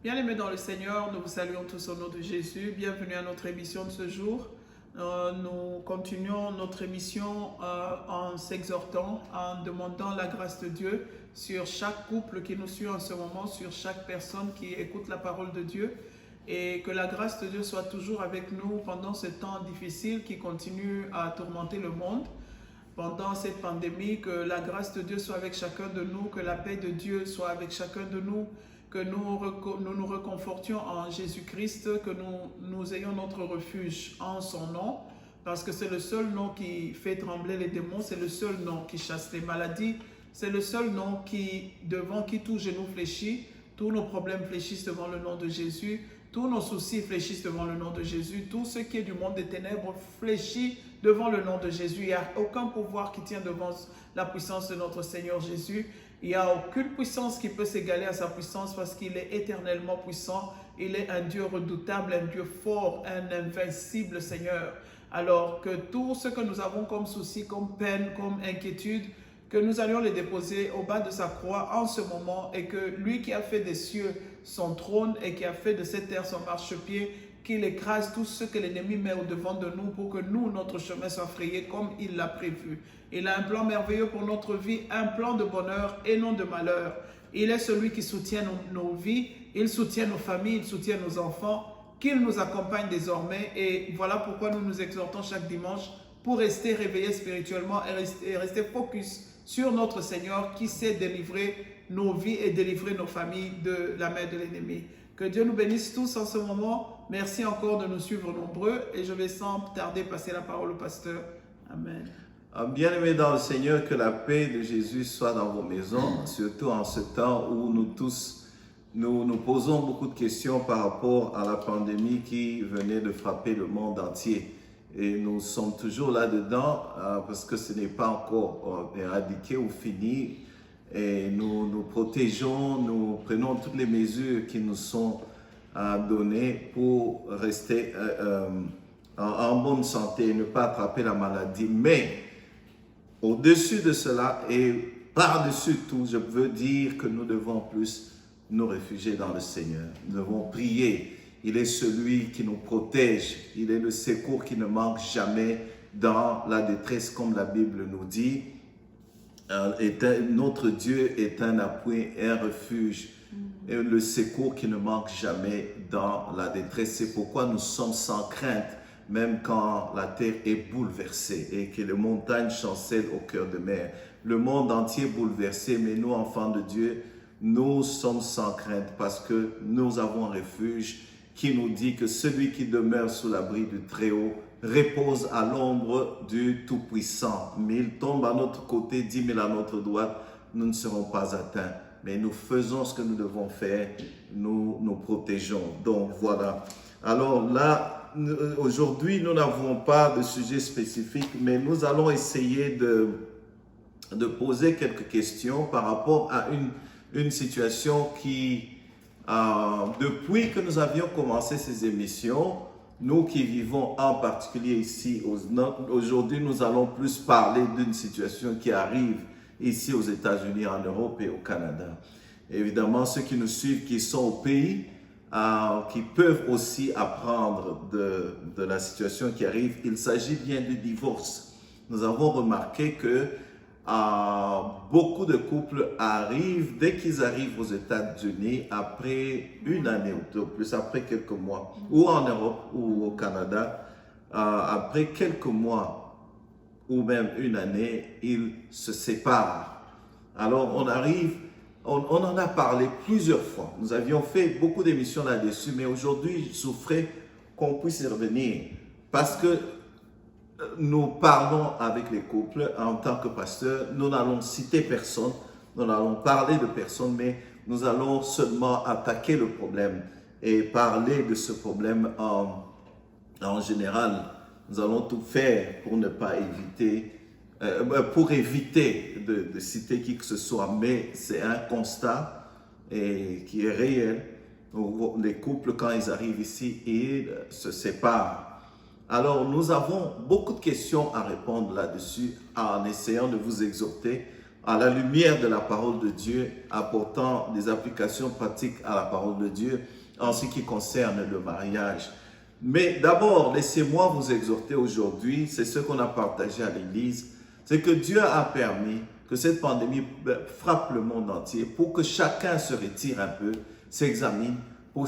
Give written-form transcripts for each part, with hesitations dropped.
Bien-aimés dans le Seigneur, nous vous saluons tous au nom de Jésus. Bienvenue à notre émission de ce jour. Nous continuons notre émission en s'exhortant, en demandant la grâce de Dieu sur chaque couple qui nous suit en ce moment, sur chaque personne qui écoute la parole de Dieu. Et que la grâce de Dieu soit toujours avec nous pendant ce temps difficile qui continue à tourmenter le monde. Pendant cette pandémie, que la grâce de Dieu soit avec chacun de nous, que la paix de Dieu soit avec chacun de nous, que nous nous reconfortions en Jésus-Christ, que nous ayons notre refuge en son nom, parce que c'est le seul nom qui fait trembler les démons, c'est le seul nom qui chasse les maladies, c'est le seul nom devant qui tout genou fléchit, tous nos problèmes fléchissent devant le nom de Jésus, tous nos soucis fléchissent devant le nom de Jésus, tout ce qui est du monde des ténèbres fléchit devant le nom de Jésus. Il n'y a aucun pouvoir qui tient devant la puissance de notre Seigneur Jésus. Il n'y a aucune puissance qui peut s'égaler à sa puissance parce qu'il est éternellement puissant. Il est un Dieu redoutable, un Dieu fort, un invincible Seigneur. Alors que tout ce que nous avons comme souci, comme peine, comme inquiétude, que nous allions les déposer au bas de sa croix en ce moment et que lui qui a fait des cieux son trône et qui a fait de cette terre son marchepied, qu'il écrase tout ce que l'ennemi met au-devant de nous pour que nous, notre chemin soit frayé comme il l'a prévu. Il a un plan merveilleux pour notre vie, un plan de bonheur et non de malheur. Il est celui qui soutient nos vies, il soutient nos familles, il soutient nos enfants, qu'il nous accompagne désormais. Et voilà pourquoi nous nous exhortons chaque dimanche pour rester réveillés spirituellement et rester focus sur notre Seigneur qui sait délivrer nos vies et délivrer nos familles de la main de l'ennemi. Que Dieu nous bénisse tous en ce moment. Merci encore de nous suivre nombreux et je vais sans tarder passer la parole au pasteur. Amen. Bien-aimés dans le Seigneur, que la paix de Jésus soit dans vos maisons, surtout en ce temps où nous tous, nous posons beaucoup de questions par rapport à la pandémie qui venait de frapper le monde entier. Et nous sommes toujours là-dedans parce que ce n'est pas encore éradiqué ou fini. Et nous protégeons, nous prenons toutes les mesures qui nous sont données pour rester en bonne santé et ne pas attraper la maladie. Mais au-dessus de cela et par-dessus tout, je veux dire que nous devons plus nous réfugier dans le Seigneur. Nous devons prier. Il est celui qui nous protège. Il est le secours qui ne manque jamais dans la détresse, comme la Bible nous dit. Notre Dieu est un appui et un refuge. Et le secours qui ne manque jamais dans la détresse. C'est pourquoi nous sommes sans crainte, même quand la terre est bouleversée et que les montagnes chancellent au cœur de mer. Le monde entier est bouleversé, mais nous, enfants de Dieu, nous sommes sans crainte parce que nous avons un refuge qui nous dit que celui qui demeure sous l'abri du Très-Haut repose à l'ombre du Tout-Puissant. 1000 tombent à notre côté, 10 000 à notre droite, nous ne serons pas atteints. Mais nous faisons ce que nous devons faire, nous nous protégeons. Donc voilà. Alors là, aujourd'hui, nous n'avons pas de sujet spécifique, mais nous allons essayer de poser quelques questions par rapport à une situation qui... depuis que nous avions commencé ces émissions, nous qui vivons en particulier ici, aujourd'hui nous allons plus parler d'une situation qui arrive ici aux États-Unis, en Europe et au Canada. Évidemment, ceux qui nous suivent, qui sont au pays, qui peuvent aussi apprendre de la situation qui arrive, il s'agit bien du divorce. Nous avons remarqué que beaucoup de couples arrivent, dès qu'ils arrivent aux États-Unis, après une année ou plus, après quelques mois, ou en Europe ou au Canada, après quelques mois ou même une année, ils se séparent. Alors on arrive, on en a parlé plusieurs fois. Nous avions fait beaucoup d'émissions là-dessus, mais aujourd'hui, je souffrais qu'on puisse y revenir parce que nous parlons avec les couples en tant que pasteur. Nous n'allons citer personne, nous n'allons parler de personne, mais nous allons seulement attaquer le problème et parler de ce problème en général. Nous allons tout faire pour ne pas éviter, pour éviter de citer qui que ce soit, mais c'est un constat qui est réel. Les couples, quand ils arrivent ici, ils se séparent. Alors, nous avons beaucoup de questions à répondre là-dessus en essayant de vous exhorter, à la lumière de la parole de Dieu, apportant des applications pratiques à la parole de Dieu en ce qui concerne le mariage. Mais d'abord, laissez-moi vous exhorter aujourd'hui, c'est ce qu'on a partagé à l'Église, c'est que Dieu a permis que cette pandémie frappe le monde entier pour que chacun se retire un peu, s'examine, pour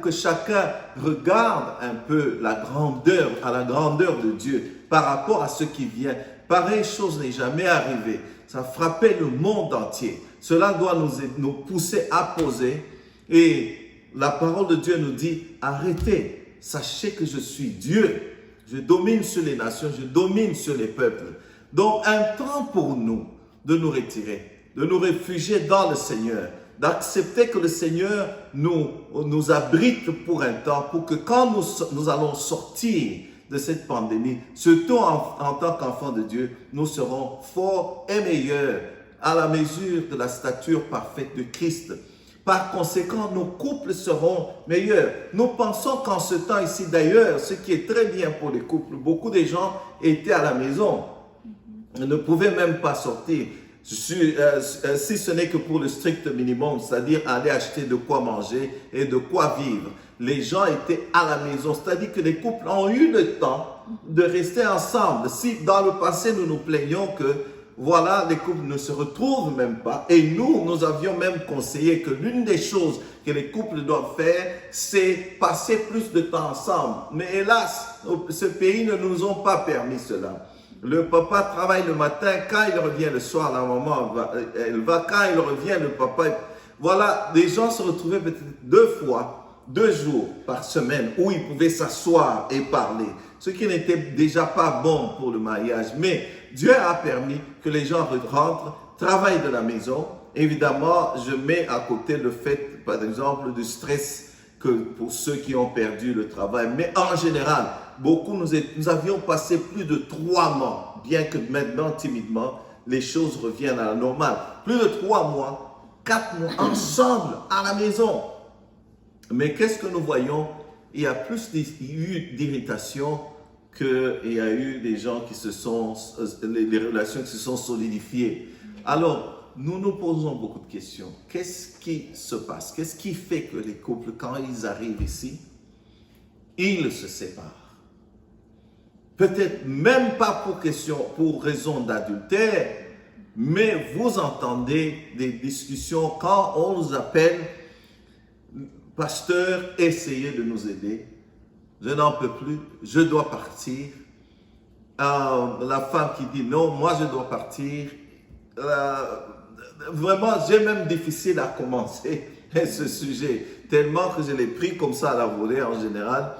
que chacun regarde un peu à la grandeur de Dieu par rapport à ce qui vient. Pareille chose n'est jamais arrivée. Ça frappait le monde entier. Cela doit nous pousser à poser. Et la parole de Dieu nous dit, arrêtez, sachez que je suis Dieu. Je domine sur les nations, je domine sur les peuples. Donc un temps pour nous de nous retirer, de nous réfugier dans le Seigneur, d'accepter que le Seigneur nous abrite pour un temps, pour que quand nous allons sortir de cette pandémie, surtout en tant qu'enfants de Dieu, nous serons forts et meilleurs à la mesure de la stature parfaite de Christ. Par conséquent, nos couples seront meilleurs. Nous pensons qu'en ce temps ici, d'ailleurs, ce qui est très bien pour les couples, beaucoup de gens étaient à la maison, ne pouvaient même pas sortir, si ce n'est que pour le strict minimum, c'est-à-dire aller acheter de quoi manger et de quoi vivre. Les gens étaient à la maison, c'est-à-dire que les couples ont eu le temps de rester ensemble. Si dans le passé, nous nous plaignons que voilà, les couples ne se retrouvent même pas. Et nous avions même conseillé que l'une des choses que les couples doivent faire, c'est passer plus de temps ensemble. Mais hélas, ce pays ne nous ont pas permis cela. Le papa travaille le matin, quand il revient le soir, la maman, elle va, quand il revient, le papa... Voilà, les gens se retrouvaient peut-être 2 jours par semaine où ils pouvaient s'asseoir et parler. Ce qui n'était déjà pas bon pour le mariage. Mais Dieu a permis que les gens rentrent, travaillent de la maison. Évidemment, je mets à côté le fait, par exemple, du stress que pour ceux qui ont perdu le travail. Mais en général, nous avions passé plus de 3 mois, bien que maintenant, timidement, les choses reviennent à la normale. Plus de 3 mois, 4 mois ensemble à la maison. Mais qu'est-ce que nous voyons? Il y a plus eu d'irritation qu'il y a eu des gens les relations qui se sont solidifiées. Alors, nous nous posons beaucoup de questions. Qu'est-ce qui se passe? Qu'est-ce qui fait que les couples, quand ils arrivent ici, ils se séparent? Peut-être même pas pour raison d'adultère, mais vous entendez des discussions quand on nous appelle, pasteur, essayez de nous aider. Je n'en peux plus, je dois partir. La femme qui dit non, moi je dois partir. Vraiment, j'ai même difficile à commencer ce sujet, tellement que je l'ai pris comme ça à la volée en général.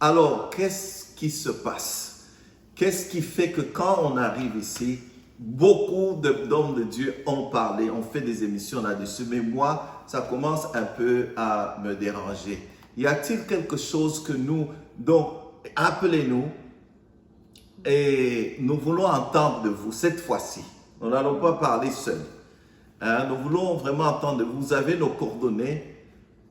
Alors, qu'est-ce qui se passe? Qu'est-ce qui fait que quand on arrive ici, beaucoup d'hommes de Dieu ont parlé, ont fait des émissions là-dessus, mais moi, ça commence un peu à me déranger. Y a-t-il quelque chose que donc, appelez-nous et nous voulons entendre de vous cette fois-ci. Nous n'allons pas parler seuls. Nous voulons vraiment entendre de vous. Vous avez nos coordonnées.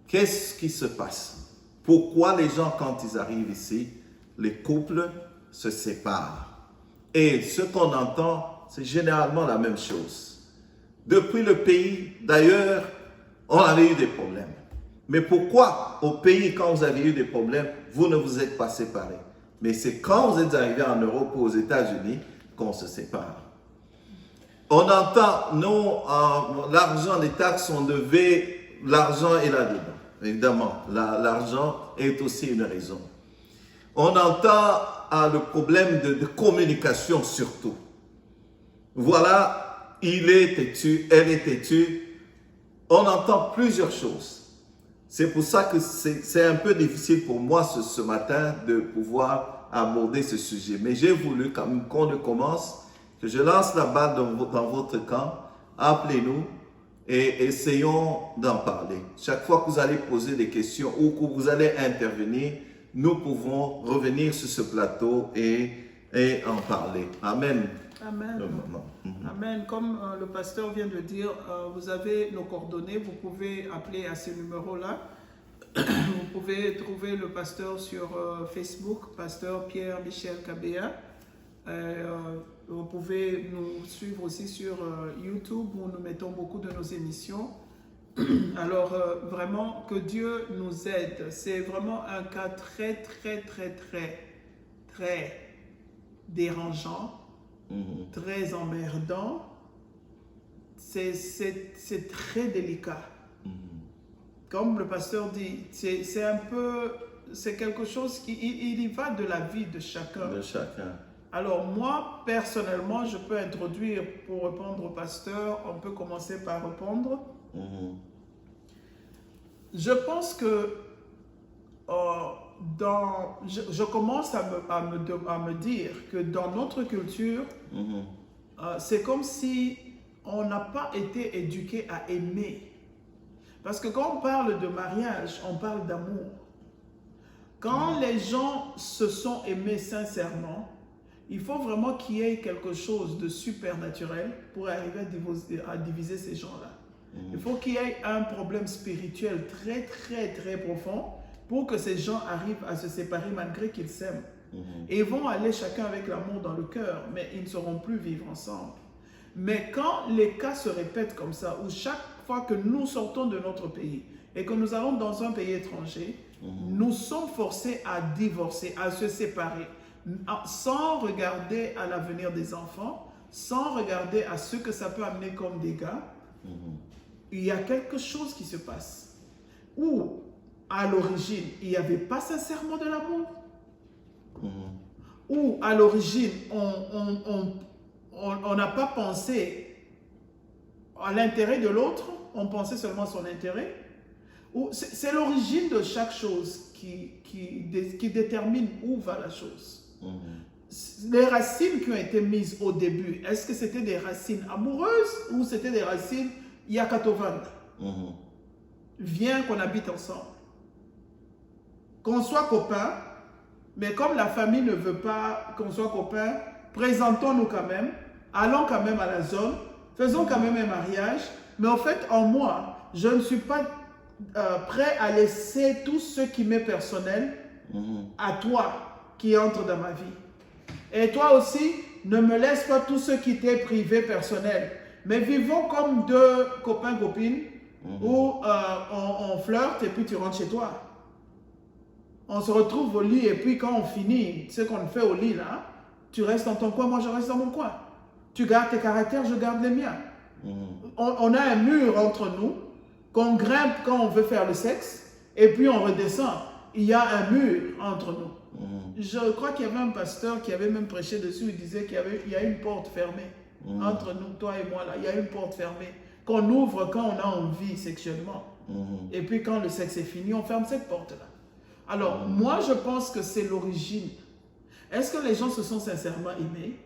Qu'est-ce qui se passe? Pourquoi les gens, quand ils arrivent ici, les couples se séparent? Et ce qu'on entend, c'est généralement la même chose. Depuis le pays, d'ailleurs, on avait eu des problèmes. Mais pourquoi au pays, quand vous avez eu des problèmes, vous ne vous êtes pas séparés? Mais c'est quand vous êtes arrivés en Europe ou aux États-Unis qu'on se sépare. On entend, non, l'argent, les taxes sont levées, l'argent est là-dedans. Évidemment, l'argent est aussi une raison. On entend le problème de communication surtout. Voilà, il est têtu, elle est têtue. On entend plusieurs choses. C'est pour ça que c'est un peu difficile pour moi ce matin de pouvoir aborder ce sujet. Mais j'ai voulu quand même qu'on le commence, que je lance la balle dans votre camp. Appelez-nous et essayons d'en parler. Chaque fois que vous allez poser des questions ou que vous allez intervenir, nous pouvons revenir sur ce plateau et en parler. Amen. Amen. Amen. Comme le pasteur vient de dire, vous avez nos coordonnées, vous pouvez appeler à ces numéros-là. Vous pouvez trouver le pasteur sur Facebook, pasteur Pierre-Michel Kabea. Vous pouvez nous suivre aussi sur YouTube où nous mettons beaucoup de nos émissions. Alors, vraiment, que Dieu nous aide. C'est vraiment un cas très, très, très, très, très dérangeant, très emmerdant. C'est très délicat. Comme le pasteur dit, c'est un peu, c'est quelque chose qui il y va de la vie de chacun. De chacun. Alors moi, personnellement, je peux introduire pour répondre au pasteur, on peut commencer par répondre. Je pense que je commence à me dire que dans notre culture, c'est comme si on n'a pas été éduqué à aimer. Parce que quand on parle de mariage, on parle d'amour. Quand les gens se sont aimés sincèrement, il faut vraiment qu'il y ait quelque chose de supernaturel pour arriver à diviser ces gens-là. Il faut qu'il y ait un problème spirituel très, très, très profond pour que ces gens arrivent à se séparer malgré qu'ils s'aiment. Et ils vont aller chacun avec l'amour dans le cœur, mais ils ne sauront plus vivre ensemble. Mais quand les cas se répètent comme ça, où chaque fois que nous sortons de notre pays et que nous allons dans un pays étranger, nous sommes forcés à divorcer, à se séparer, sans regarder à l'avenir des enfants, sans regarder à ce que ça peut amener comme dégâts. Il y a quelque chose qui se passe. Ou, à l'origine, il n'y avait pas sincèrement de l'amour. Ou, à l'origine, on n'a pas pensé à l'intérêt de l'autre, on pensait seulement à son intérêt. C'est l'origine de chaque chose qui détermine où va la chose. Les racines qui ont été mises au début, est-ce que c'était des racines amoureuses ou c'était des racines Yakatovan? Viens qu'on habite ensemble. Qu'on soit copains, mais comme la famille ne veut pas qu'on soit copains, présentons-nous quand même, allons quand même à la zone, faisons quand même un mariage, mais en fait, en moi, je ne suis pas prêt à laisser tout ce qui m'est personnel à toi qui entre dans ma vie. Et toi aussi, ne me laisse pas tout ce qui t'est privé, personnel. Mais vivons comme deux copains-copines où on flirte et puis tu rentres chez toi. On se retrouve au lit et puis quand on finit ce qu'on fait au lit là, tu restes dans ton coin, moi je reste dans mon coin. Tu gardes tes caractères, je garde les miens. On a un mur entre nous qu'on grimpe quand on veut faire le sexe et puis on redescend. Il y a un mur entre nous. Je crois qu'il y avait un pasteur qui avait même prêché dessus, il disait qu'il y a une porte fermée entre nous, toi et moi là. Il y a une porte fermée qu'on ouvre quand on a envie sexuellement. Et puis quand le sexe est fini, on ferme cette porte-là. Alors, moi, je pense que c'est l'origine. Est-ce que les gens se sont sincèrement aimés?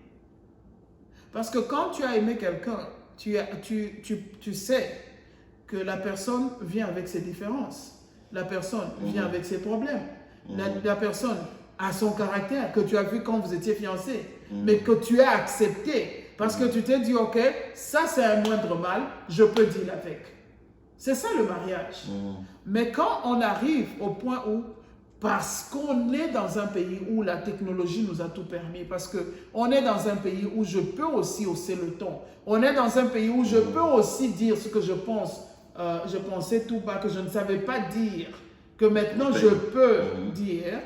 Parce que quand tu as aimé quelqu'un, tu sais que la personne vient avec ses différences. La personne vient avec ses problèmes. La personne a son caractère que tu as vu quand vous étiez fiancés, mais que tu as accepté. Parce que tu t'es dit, ok, ça c'est un moindre mal, je peux deal avec. C'est ça le mariage. Mais quand on arrive au point où, parce qu'on est dans un pays où la technologie nous a tout permis, parce qu'on est dans un pays où je peux aussi hausser le ton, on est dans un pays où je peux aussi dire ce que je pense, je pensais tout bas, que je ne savais pas dire, que maintenant je peux dire,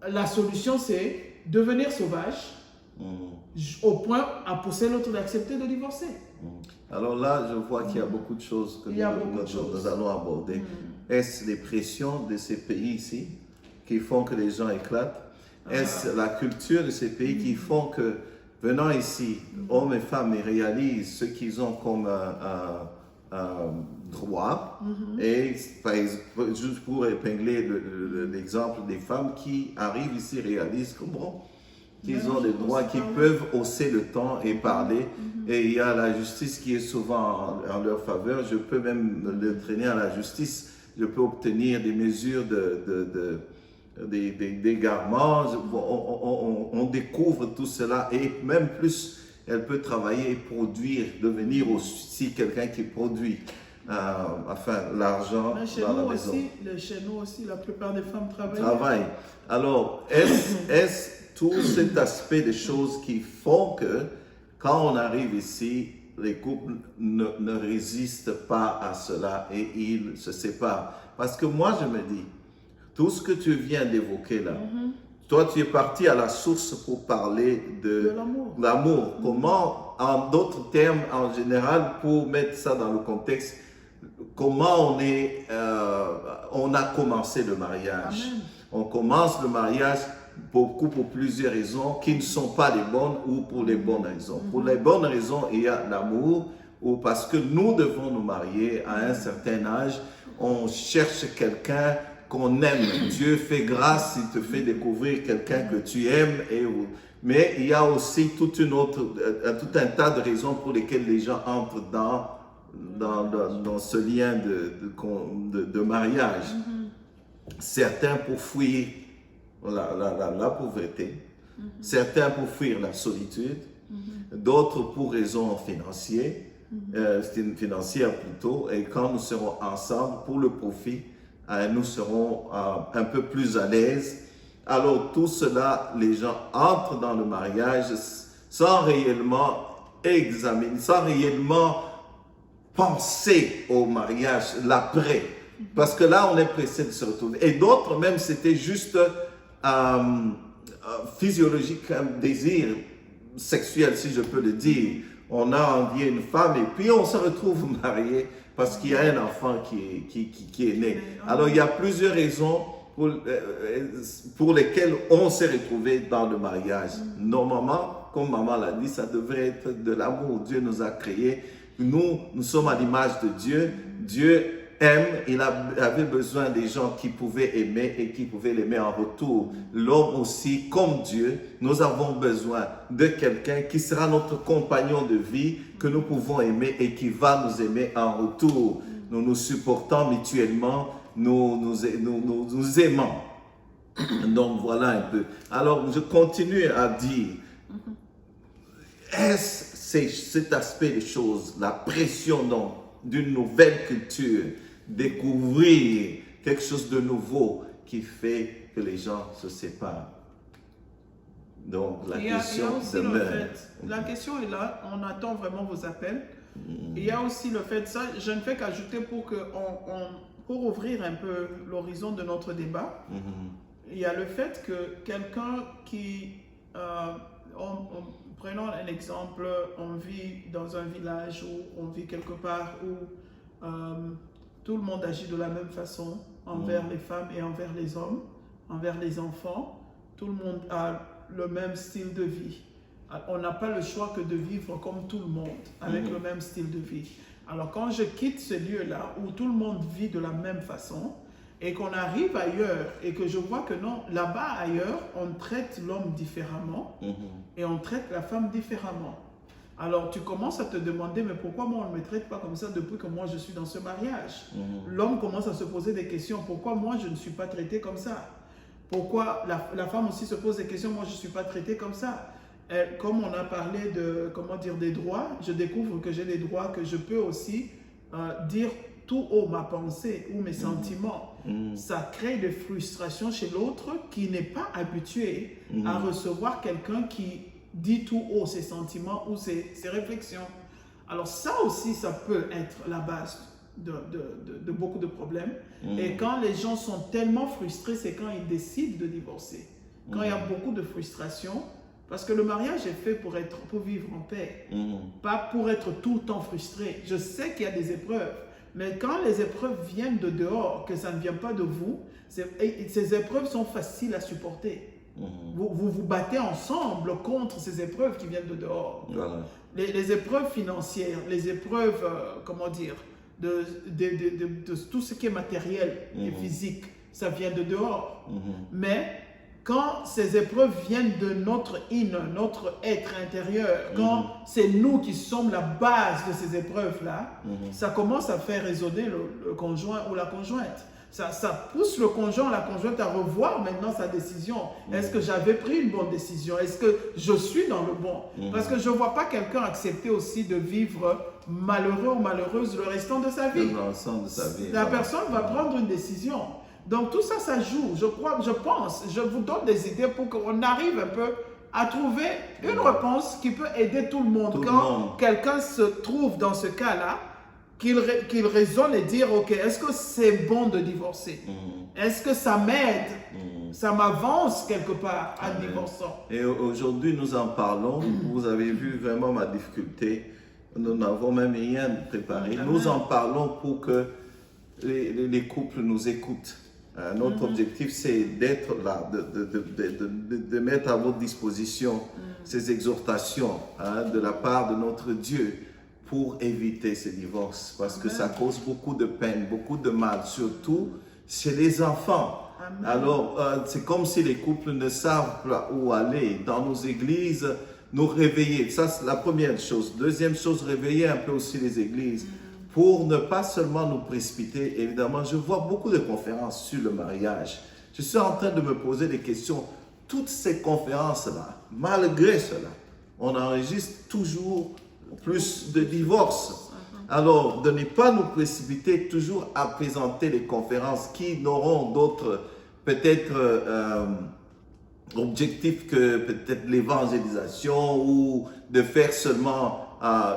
la solution c'est devenir sauvage, au point à pousser l'autre d'accepter de divorcer. Alors là, je vois qu'il y a beaucoup de choses que nous allons aborder. Est-ce les pressions de ces pays ici qui font que les gens éclatent? Est-ce la culture de ces pays qui font que, venant ici, hommes et femmes réalisent ce qu'ils ont comme droit? Et par exemple, juste pour épingler l'exemple des femmes qui arrivent ici, réalisent que bon, qu'ils ont des droits, qu'ils peuvent hausser le ton et parler. Et il y a la justice qui est souvent en leur faveur. Je peux même le traîner à la justice. Je peux obtenir des mesures d'égarement. On découvre tout cela. Et même plus, elle peut travailler et produire, devenir aussi quelqu'un qui produit l'argent dans la maison. Chez nous aussi, la plupart des femmes travaillent. Alors, est-ce tout cet aspect des choses qui font que quand on arrive ici, les couples ne résistent pas à cela et ils se séparent. Parce que moi, je me dis, tout ce que tu viens d'évoquer là, toi, tu es parti à la source pour parler de l'amour. Comment, en d'autres termes, en général, pour mettre ça dans le contexte, comment on a commencé le mariage. Amen. On commence le mariage pour plusieurs raisons qui ne sont pas les bonnes ou pour les bonnes raisons. Pour les bonnes raisons, il y a l'amour ou parce que nous devons nous marier à un certain âge. On cherche quelqu'un qu'on aime. Dieu fait grâce, il te fait découvrir quelqu'un que tu aimes. Mais il y a aussi tout un tas de raisons pour lesquelles les gens entrent dans ce lien de mariage. Certains pour fuir la pauvreté, certains pour fuir la solitude, d'autres pour raisons financières, plutôt, et quand nous serons ensemble pour le profit, nous serons un peu plus à l'aise. Alors tout cela, les gens entrent dans le mariage sans réellement examiner, sans réellement penser au mariage, l'après. Parce que là, on est pressé de se retrouver. Et d'autres, même, c'était juste physiologique, un désir sexuel, si je peux le dire. On a envie une femme et puis on se retrouve marié parce qu'il y a un enfant qui est né. Alors, il y a plusieurs raisons pour lesquelles on s'est retrouvé dans le mariage. Normalement, comme maman l'a dit, ça devrait être de l'amour. Dieu nous a créés. Nous sommes à l'image de Dieu. Dieu aime, il avait besoin des gens qui pouvaient aimer et qui pouvaient l'aimer en retour. L'homme aussi, comme Dieu, nous avons besoin de quelqu'un qui sera notre compagnon de vie, que nous pouvons aimer et qui va nous aimer en retour. Nous nous supportons mutuellement, nous aimons. Donc voilà un peu. Alors je continue à dire, est-ce cet aspect des choses, la pression donc d'une nouvelle culture, découvrir quelque chose de nouveau qui fait que les gens se séparent. Donc la question demeure. La question est là, on attend vraiment vos appels. Il y a aussi le fait, ça, je ne fais qu'ajouter pour ouvrir un peu l'horizon de notre débat. Il y a le fait que quelqu'un qui, prenons un exemple, on vit dans un village ou on vit quelque part où tout le monde agit de la même façon envers les femmes et envers les hommes, envers les enfants. Tout le monde a le même style de vie. On n'a pas le choix que de vivre comme tout le monde, avec le même style de vie. Alors quand je quitte ce lieu-là, où tout le monde vit de la même façon, et qu'on arrive ailleurs, et que je vois que non, là-bas ailleurs, on traite l'homme différemment, et on traite la femme différemment. Alors tu commences à te demander, mais pourquoi moi on ne me traite pas comme ça depuis que moi je suis dans ce mariage? L'homme commence à se poser des questions, pourquoi moi je ne suis pas traité comme ça? Pourquoi la femme aussi se pose des questions, moi je ne suis pas traité comme ça? Comme on a parlé des droits, je découvre que j'ai des droits, que je peux aussi dire tout haut ma pensée ou mes sentiments. Ça crée des frustrations chez l'autre qui n'est pas habitué à recevoir quelqu'un qui dit tout haut ses sentiments ou ses réflexions. Alors ça aussi, ça peut être la base de beaucoup de problèmes. Et quand les gens sont tellement frustrés, c'est quand ils décident de divorcer. Quand il y a beaucoup de frustration, parce que le mariage est fait pour vivre en paix, pas pour être tout le temps frustré. Je sais qu'il y a des épreuves, mais quand les épreuves viennent de dehors, que ça ne vient pas de vous, ces épreuves sont faciles à supporter. Vous vous battez ensemble contre ces épreuves qui viennent de dehors. Voilà. Les épreuves financières, les épreuves, de tout ce qui est matériel et physique, ça vient de dehors. Mais quand ces épreuves viennent de notre notre être intérieur, quand c'est nous qui sommes la base de ces épreuves-là, ça commence à faire résonner le conjoint ou la conjointe. Ça pousse le conjoint, la conjointe à revoir maintenant sa décision. Est-ce que j'avais pris une bonne décision? Est-ce que je suis dans le bon? Parce que je ne vois pas quelqu'un accepter aussi de vivre malheureux ou malheureuse le restant de sa vie. Le restant de sa vie. La personne va prendre une décision. Donc tout ça, ça joue. Je pense, je vous donne des idées pour qu'on arrive un peu à trouver une réponse qui peut aider tout le monde. Quand quelqu'un se trouve dans ce cas-là, qu'il raisonne et dire, ok, est-ce que c'est bon de divorcer? Est-ce que ça m'aide? Ça m'avance quelque part en divorçant? Et aujourd'hui, nous en parlons. Vous avez vu vraiment ma difficulté. Nous n'avons même rien préparé. Nous en parlons pour que les couples nous écoutent. Notre objectif, c'est d'être là, de mettre à votre disposition ces exhortations de la part de notre Dieu pour éviter ces divorces. Parce que ça cause beaucoup de peine, beaucoup de mal, surtout chez les enfants. Alors, c'est comme si les couples ne savent pas où aller. Dans nos églises, nous réveiller. Ça, c'est la première chose. Deuxième chose, réveiller un peu aussi les églises pour ne pas seulement nous précipiter. Évidemment, je vois beaucoup de conférences sur le mariage. Je suis en train de me poser des questions. Toutes ces conférences-là, malgré cela, on enregistre toujours plus de divorces. Alors, de ne pas nous précipiter toujours à présenter les conférences qui n'auront d'autres, peut-être, objectifs que peut-être l'évangélisation ou de faire seulement un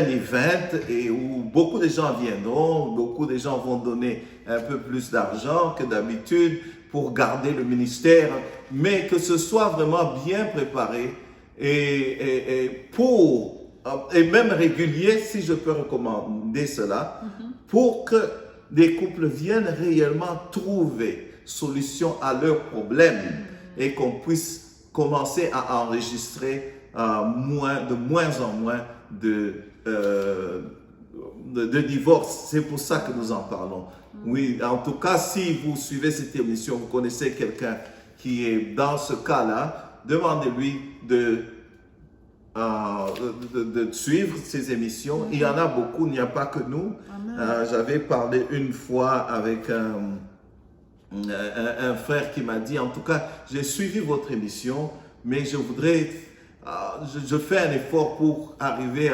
event et où beaucoup de gens viendront, beaucoup de gens vont donner un peu plus d'argent que d'habitude pour garder le ministère, mais que ce soit vraiment bien préparé et même régulier, si je peux recommander cela, pour que des couples viennent réellement trouver solution à leurs problèmes et qu'on puisse commencer à enregistrer de moins en moins de divorces. C'est pour ça que nous en parlons. Oui, en tout cas, si vous suivez cette émission, vous connaissez quelqu'un qui est dans ce cas-là, demandez-lui de suivre ces émissions. Il y en a beaucoup, il n'y a pas que nous. J'avais parlé une fois avec un frère qui m'a dit, en tout cas, j'ai suivi votre émission, mais je voudrais, je fais un effort pour arriver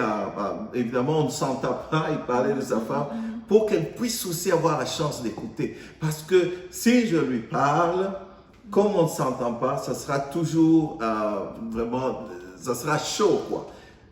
évidemment, on ne s'entend pas, il parlait de sa femme, pour qu'elle puisse aussi avoir la chance d'écouter. Parce que si je lui parle, comme on ne s'entend pas, ça sera toujours vraiment, ça sera chaud, quoi.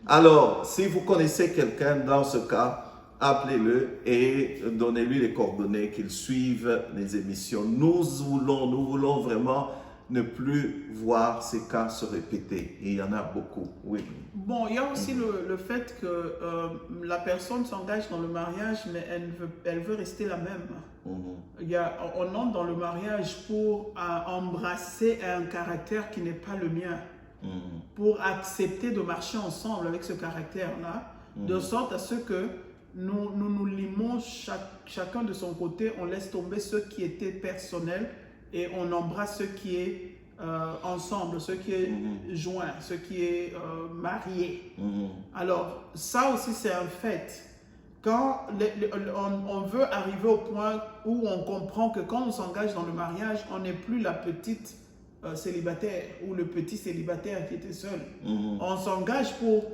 Alors, si vous connaissez quelqu'un dans ce cas, appelez-le et donnez-lui les coordonnées, qu'il suive les émissions. Nous voulons vraiment ne plus voir ces cas se répéter. Et il y en a beaucoup, oui. Bon, il y a aussi le fait que la personne s'engage dans le mariage, mais elle veut rester la même. On entre dans le mariage pour embrasser un caractère qui n'est pas le mien, pour accepter de marcher ensemble avec ce caractère-là, de sorte à ce que nous limons chacun de son côté, on laisse tomber ce qui était personnel et on embrasse ce qui est ensemble, ce qui est joint, ce qui est marié. Alors, ça aussi c'est un fait. Quand on veut arriver au point où on comprend que quand on s'engage dans le mariage, on n'est plus la petite célibataire ou le petit célibataire qui était seul. On s'engage pour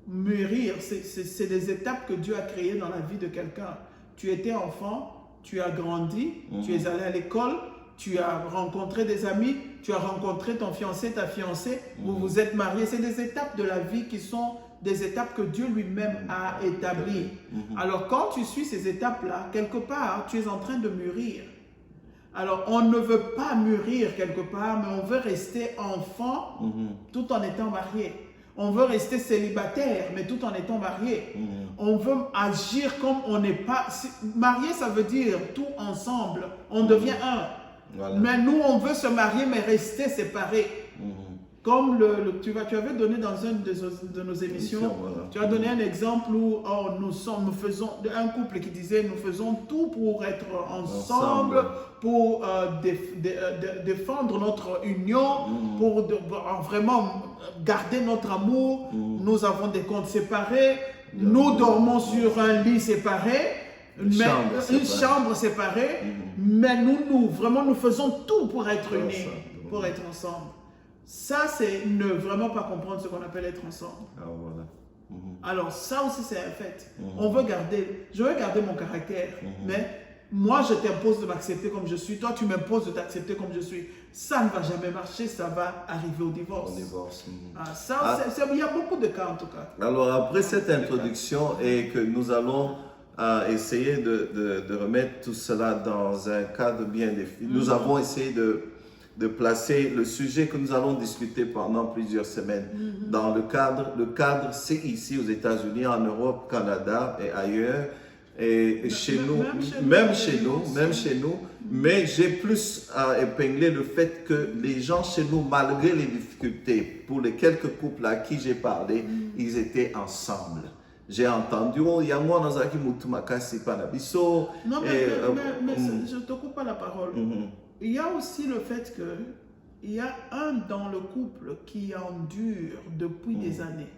mûrir. C'est des étapes que Dieu a créées dans la vie de quelqu'un. Tu étais enfant, tu as grandi, tu es allé à l'école, tu as rencontré des amis, tu as rencontré ton fiancé, ta fiancée, vous vous êtes mariés. C'est des étapes de la vie qui sont des étapes que Dieu lui-même a établies. Alors quand tu suis ces étapes-là, quelque part, tu es en train de mûrir. Alors on ne veut pas mûrir quelque part, mais on veut rester enfant tout en étant marié. On veut rester célibataire, mais tout en étant marié. On veut agir comme on n'est pas... Marié, ça veut dire tout ensemble. On devient un. Voilà. Mais nous, on veut se marier, mais rester séparés. Comme tu avais donné dans une de nos émissions, voilà. Tu as donné un exemple où nous faisons un couple qui disait nous faisons tout pour être ensemble. Pour défendre notre union, pour vraiment garder notre amour. Nous avons des comptes séparés, nous dormons sur un lit séparé, une chambre séparée, mais nous faisons tout pour être unis, pour être ensemble. Ça, c'est ne vraiment pas comprendre ce qu'on appelle être ensemble. Alors, ça aussi, c'est un fait. Je veux garder mon caractère, mais moi je t'impose de m'accepter comme je suis, toi tu m'imposes de t'accepter comme je suis. Ça ne va jamais marcher, ça va arriver au divorce. Il y a beaucoup de cas en tout cas. Alors après cette introduction et que nous allons essayer de remettre tout cela dans un cadre bien défini, nous avons essayé de placer le sujet que nous allons discuter pendant plusieurs semaines dans le cadre. Le cadre, c'est ici aux États-Unis, en Europe, Canada et ailleurs. Et chez nous, même chez nous, mais j'ai plus à épingler le fait que les gens chez nous, malgré les difficultés, pour les quelques couples à qui j'ai parlé, ils étaient ensemble. J'ai entendu, oh, il y a moi dans un qui mutumakasi panabiso. Non, mais je ne te coupe pas la parole. Il y a aussi le fait que il y a un dans le couple qui endure depuis des années.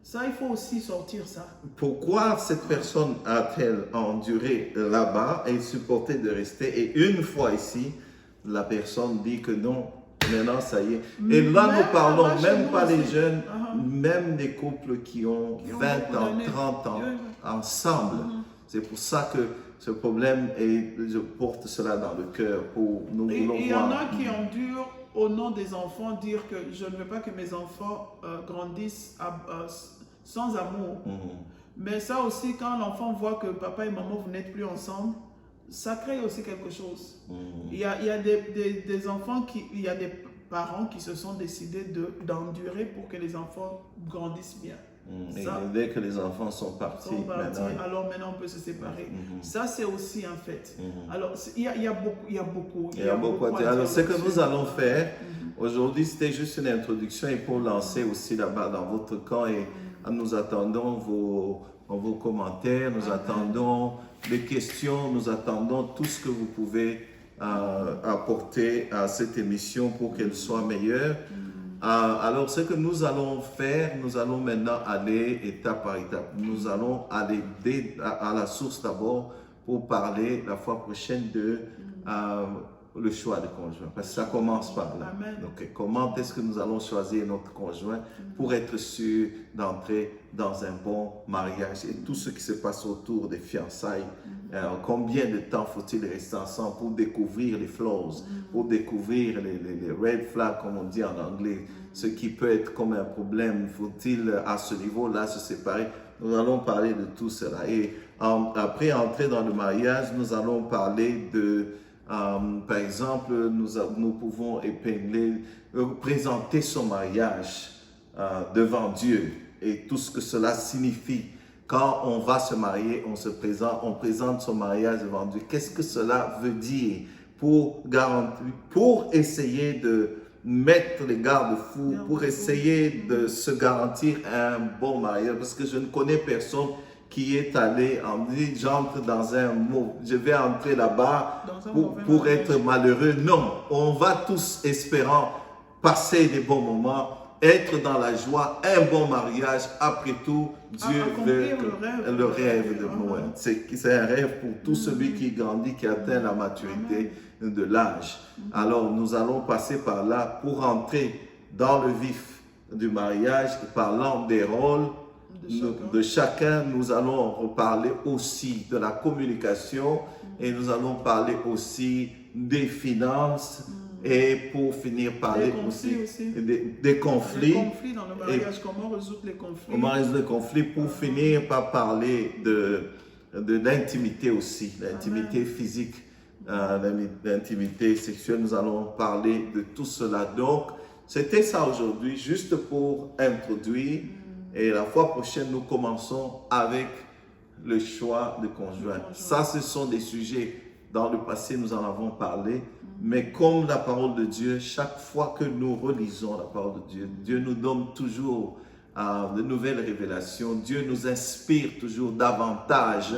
Ça, il faut aussi sortir ça. Pourquoi cette personne a-t-elle enduré là-bas et supporté de rester? Et une fois ici, la personne dit que non, maintenant ça y est. Et là, nous parlons même pas des jeunes, même des couples qui ont 20 ans, 30 ans ensemble. C'est pour ça que ce problème, et je porte cela dans le cœur pour nous voulons voir. Il y en a qui endurent au nom des enfants, dire que je ne veux pas que mes enfants grandissent sans amour. Mais ça aussi, quand l'enfant voit que papa et maman, vous n'êtes plus ensemble, ça crée aussi quelque chose. Il y a des enfants, il y a des parents qui se sont décidés d'endurer pour que les enfants grandissent bien. Et dès que les enfants sont partis, alors maintenant on peut se séparer. Ça c'est aussi un fait. Alors il y a beaucoup à dire. Alors ce que nous allons faire aujourd'hui, c'était juste une introduction et pour lancer aussi là-bas dans votre camp et nous attendons vos commentaires, nous attendons les questions, nous attendons tout ce que vous pouvez apporter à cette émission pour qu'elle soit meilleure. Alors, ce que nous allons faire, nous allons maintenant aller étape par étape. Nous allons aller à la source d'abord pour parler la fois prochaine de le choix de conjoint. Parce que ça commence par là. Donc, comment est-ce que nous allons choisir notre conjoint pour être sûr d'entrer dans un bon mariage et tout ce qui se passe autour des fiançailles. Combien de temps faut-il rester ensemble pour découvrir les flaws, pour découvrir les red flags, comme on dit en anglais, ce qui peut être comme un problème. Faut-il à ce niveau-là se séparer? Nous allons parler de tout cela. Et après entrer dans le mariage, nous allons parler de, par exemple, nous pouvons épingler, présenter son mariage devant Dieu et tout ce que cela signifie. Quand on va se marier, on présente son mariage devant Dieu. Qu'est-ce que cela veut dire pour essayer de mettre les garde-fous, pour essayer de se garantir un bon mariage? Parce que je ne connais personne qui est allé en dit j'entre dans un mot, je vais entrer là-bas pour être malheureux. Non, on va tous espérant passer des bons moments, être dans la joie, un bon mariage. Après tout, Dieu veut le rêve de Noël. C'est un rêve pour tout celui qui grandit, qui atteint la maturité de l'âge. Alors, nous allons passer par là pour entrer dans le vif du mariage, parlant des rôles de chacun. Nous allons reparler aussi de la communication et nous allons parler aussi des finances. Et pour finir, parler aussi des conflits. Les conflits dans le mariage, comment résoudre les conflits. Comment résoudre les conflits. Pour finir par parler de l'intimité aussi, l'intimité physique, l'intimité sexuelle. Nous allons parler de tout cela. Donc, c'était ça aujourd'hui, juste pour introduire. Et la fois prochaine, nous commençons avec le choix de conjoint. Ça, ce sont des sujets. Dans le passé, nous en avons parlé. Mais comme la parole de Dieu, chaque fois que nous relisons la parole de Dieu, Dieu nous donne toujours de nouvelles révélations. Dieu nous inspire toujours davantage.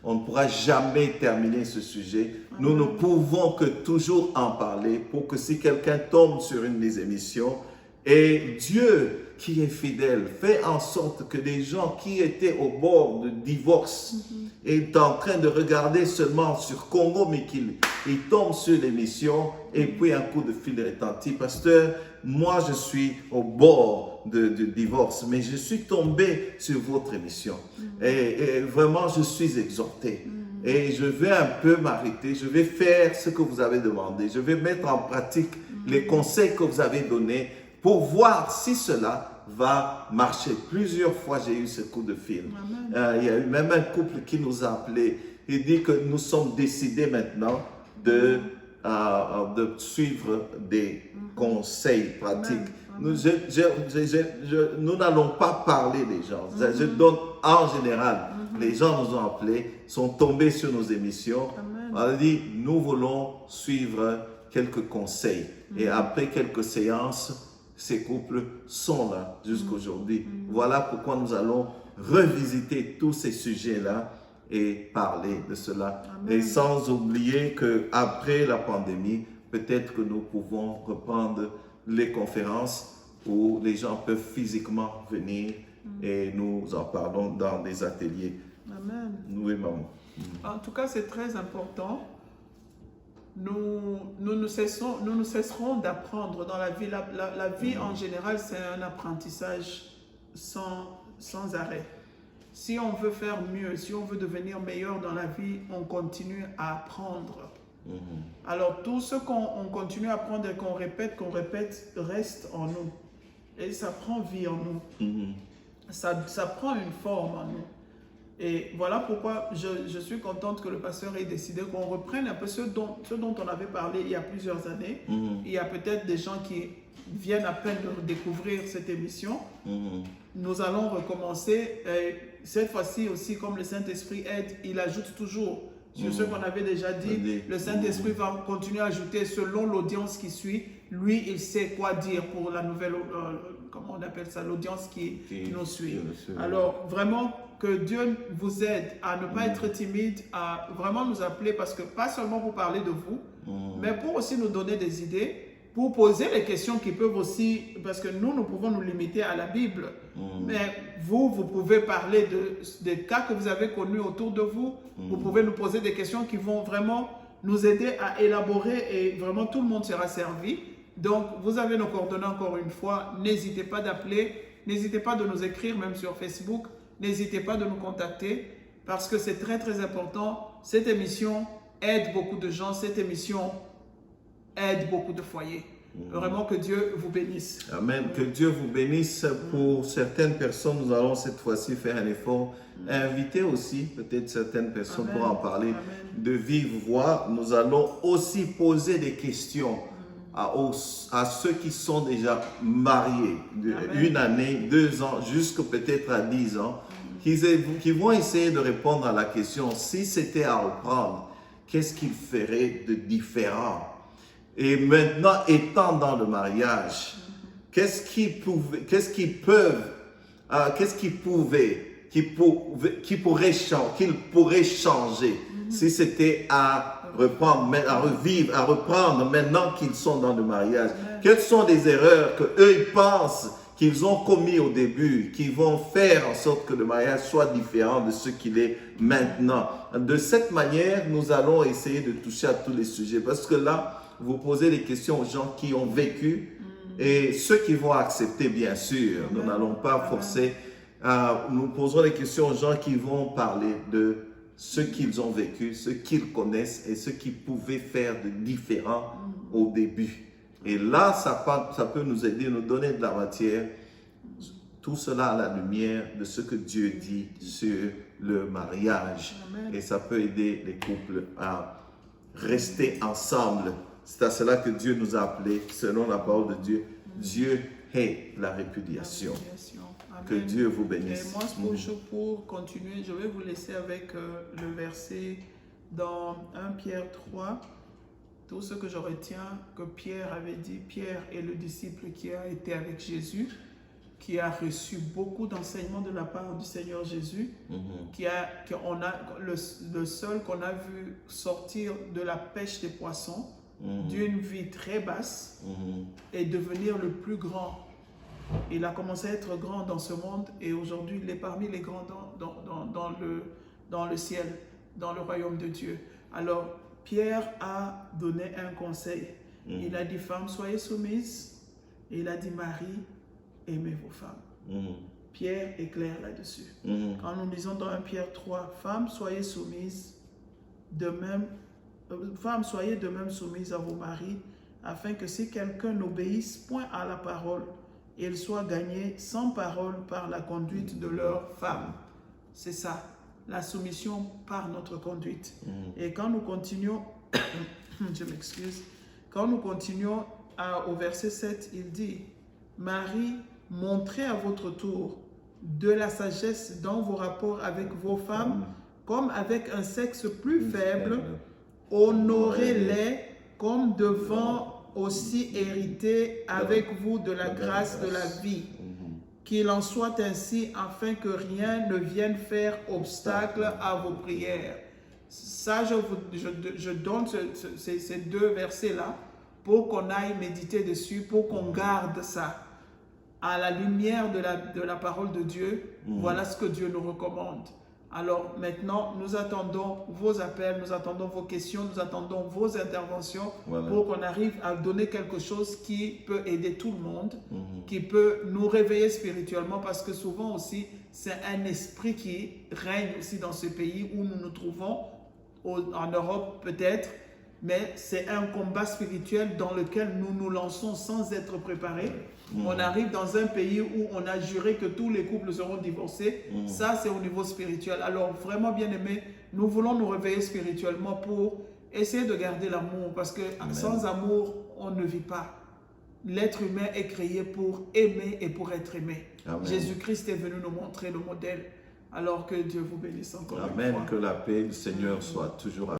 On ne pourra jamais terminer ce sujet. Nous ne pouvons que toujours en parler pour que si quelqu'un tombe sur une des émissions, et Dieu qui est fidèle fait en sorte que des gens qui étaient au bord de divorce est en train de regarder seulement sur Congo Mikili, ils tombent sur l'émission et puis un coup de fil retentit. Pasteur, moi je suis au bord de divorce, mais je suis tombé sur votre émission et vraiment je suis exhorté. Et je vais un peu m'arrêter, je vais faire ce que vous avez demandé, je vais mettre en pratique les conseils que vous avez donnés pour voir si cela va marcher. Plusieurs fois, j'ai eu ce coup de fil. Il y a eu même un couple qui nous a appelé. Il dit que nous sommes décidés maintenant de suivre des conseils pratiques. Nous n'allons pas parler des gens. Je donne en général. Les gens nous ont appelés, sont tombés sur nos émissions. On a dit, nous voulons suivre quelques conseils. Et après quelques séances, ces couples sont là jusqu'aujourd'hui. Voilà pourquoi nous allons revisiter tous ces sujets-là et parler de cela. Et sans oublier qu'après la pandémie, peut-être que nous pouvons reprendre les conférences où les gens peuvent physiquement venir et nous en parlons dans des ateliers. Amen. Oui, maman. En tout cas, c'est très important. Nous ne cesserons d'apprendre dans la vie. La vie en général, c'est un apprentissage sans arrêt. Si on veut faire mieux, si on veut devenir meilleur dans la vie, on continue à apprendre. Alors, tout ce qu'on continue à apprendre et qu'on répète, reste en nous. Et ça prend vie en nous. Ça prend une forme en nous. Et voilà pourquoi je suis contente que le pasteur ait décidé qu'on reprenne un peu ce dont on avait parlé il y a plusieurs années. Il y a peut-être des gens qui viennent à peine de découvrir cette émission. Nous allons recommencer. Cette fois-ci aussi, comme le Saint-Esprit aide, il ajoute toujours sur ce qu'on avait déjà dit. Le Saint-Esprit va continuer à ajouter selon l'audience qui suit. Lui, il sait quoi dire pour la nouvelle, comment on appelle ça, l'audience qui nous suit. Alors, vraiment, que Dieu vous aide à ne pas être timide, à vraiment nous appeler, parce que pas seulement pour parler de vous, mais pour aussi nous donner des idées, pour poser les questions qui peuvent aussi, parce que nous pouvons nous limiter à la Bible, mais vous pouvez parler des cas que vous avez connus autour de vous, vous pouvez nous poser des questions qui vont vraiment nous aider à élaborer et vraiment tout le monde sera servi. Donc, vous avez nos coordonnées encore une fois, n'hésitez pas d'appeler, n'hésitez pas de nous écrire même sur Facebook, n'hésitez pas de nous contacter parce que c'est très très important. Cette émission aide beaucoup de gens, cette émission aide beaucoup de foyers. Vraiment que Dieu vous bénisse. Amen. Que Dieu vous bénisse. Pour certaines personnes, nous allons cette fois-ci faire un effort. Inviter aussi peut-être certaines personnes pour en parler de vive voix. Nous allons aussi poser des questions à ceux qui sont déjà mariés, une année, 2 ans, jusqu'à peut-être à 10 ans, qui vont essayer de répondre à la question, si c'était à reprendre, qu'est-ce qu'ils feraient de différent? Et maintenant, étant dans le mariage, qu'est-ce qu'ils pourraient changer si c'était à reprendre, à revivre, à reprendre maintenant qu'ils sont dans le mariage? Quelles sont les erreurs qu'eux ils pensent qu'ils ont commis au début, qui vont faire en sorte que le mariage soit différent de ce qu'il est maintenant? De cette manière, nous allons essayer de toucher à tous les sujets, parce que là, vous posez des questions aux gens qui ont vécu et ceux qui vont accepter, bien sûr. Nous n'allons pas forcer. Nous poserons des questions aux gens qui vont parler de ce qu'ils ont vécu, ce qu'ils connaissent et ce qu'ils pouvaient faire de différent au début. Et là, ça peut nous aider, nous donner de la matière. Tout cela à la lumière de ce que Dieu dit sur le mariage. Amen. Et ça peut aider les couples à rester ensemble. C'est à cela que Dieu nous a appelés, selon la parole de Dieu. Dieu hait la répudiation. Que Dieu vous bénisse. Et moi, pour continuer, je vais vous laisser avec le verset dans 1 Pierre 3. Tout ce que je retiens que Pierre avait dit, Pierre est le disciple qui a été avec Jésus, qui a reçu beaucoup d'enseignements de la part du Seigneur Jésus, le seul qu'on a vu sortir de la pêche des poissons, d'une vie très basse et devenir le plus grand. Il a commencé à être grand dans ce monde et aujourd'hui il est parmi les grands dans le ciel, dans le royaume de Dieu. Alors Pierre a donné un conseil. Il a dit, femmes, soyez soumises. Et il a dit, Marie, aimez vos femmes. Pierre est clair là-dessus. Quand nous lisons dans 1 Pierre 3, femmes, soyez soumises de même, femmes, soyez de même soumises à vos maris, afin que si quelqu'un n'obéisse point à la parole, il soit gagné sans parole par la conduite de leur femme. C'est ça, la soumission par notre conduite. Et quand nous continuons, je m'excuse, quand nous continuons au verset 7, il dit, Marie, montrez à votre tour de la sagesse dans vos rapports avec vos femmes, comme avec un sexe plus faible, honorez-les comme devant aussi hériter avec vous de la grâce de la vie. Qu'il en soit ainsi afin que rien ne vienne faire obstacle à vos prières. Ça, je donne ces deux versets-là pour qu'on aille méditer dessus, pour qu'on garde ça. À la lumière de la parole de Dieu, voilà ce que Dieu nous recommande. Alors maintenant, nous attendons vos appels, nous attendons vos questions, nous attendons vos interventions pour qu'on arrive à donner quelque chose qui peut aider tout le monde, qui peut nous réveiller spirituellement, parce que souvent aussi, c'est un esprit qui règne aussi dans ce pays où nous nous trouvons, en Europe peut-être, mais c'est un combat spirituel dans lequel nous nous lançons sans être préparés. On arrive dans un pays où on a juré que tous les couples seront divorcés. Ça, c'est au niveau spirituel. Alors, vraiment bien aimé, nous voulons nous réveiller spirituellement pour essayer de garder l'amour, parce que sans amour, on ne vit pas. L'être humain est créé pour aimer et pour être aimé. Jésus-Christ est venu nous montrer le modèle. Alors que Dieu vous bénisse encore une fois. Que la paix du Seigneur soit toujours avec vous.